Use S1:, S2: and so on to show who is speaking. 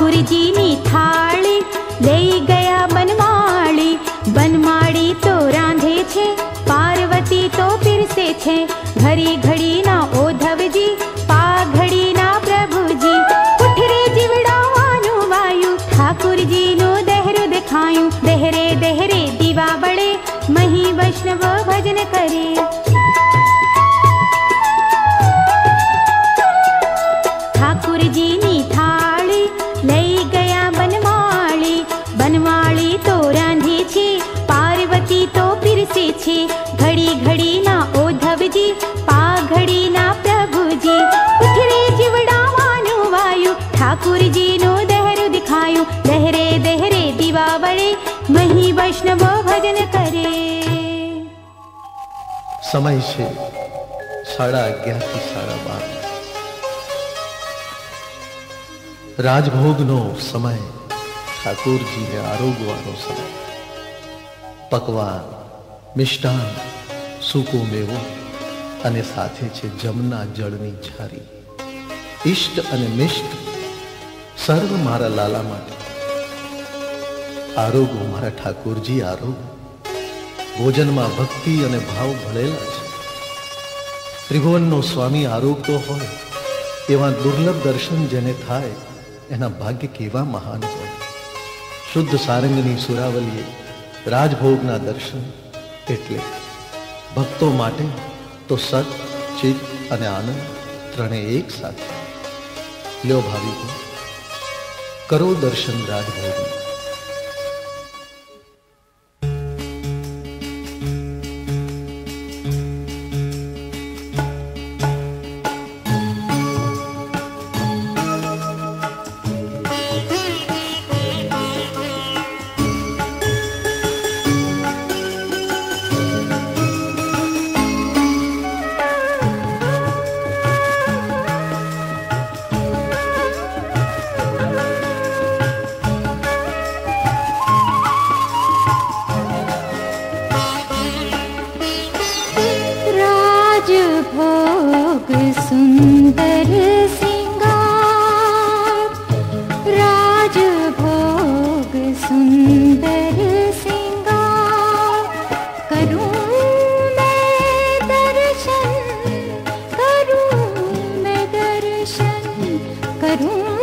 S1: ठाकुर जी नी थाली ले गया बनमाड़ी। बनमाड़ी तो रांधे छे, पार्वती तो पीरसे छे। घड़ी घड़ी ना ओधव जी, पा घड़ी ना प्रभु जी। उठ रे जीवड़ावानु वायु, ठाकुर जी नो देहरु देखायूं। देहरे देहरे दीवा बड़े, मही वैष्णव भजन करे। ठाकुर जी नी थाली लई गया बनमाड़ी। बनमाड़ी तो रांधे छे, पार्वती तो पीरसे छे। घड़ी घड़ी ना ओधव जी, पा घड़ी ना प्रभु जी। उठ रे जीवड़ावानु वायु, ठाकुर जी नो देहरु दिखायूं। देहरे देहरे दीवा बड़े, मही वैष्णव भजन करे।
S2: समय છે 11:30 થી 12:30। રાજભોગનો સમય, ઠાકોરજીને આરોગવાનો સમય। પકવાન, મિષ્ટાન, સૂકો મેવો અને સાથે છે જમના જળની ઝારી। ઇષ્ટ અને મિષ્ટ સર્વ મારા લાલા માટે। આરોગો મારા ઠાકોરજી, આરોગો। ભોજનમાં ભક્તિ અને ભાવ ભળેલા છે। ત્રિભુવનનો સ્વામી આરોગતો હોય એવા દુર્લભ દર્શન જેને થાય એના ભાગ્ય કેવા મહાન હોય। શુદ્ધ સારંગની સુરાવલીએ રાજભોગના દર્શન એટલે ભક્તો માટે તો સત, ચિત્ત અને આનંદ ત્રણે એક સાથે। લ્યો ભાવિકો, કરો દર્શન રાજભોગના।
S1: राजभोग सुंदर सिंगार, राजभोग सुंदर सिंगार। करूं मैं दर्शन, करूं मैं दर्शन, करूं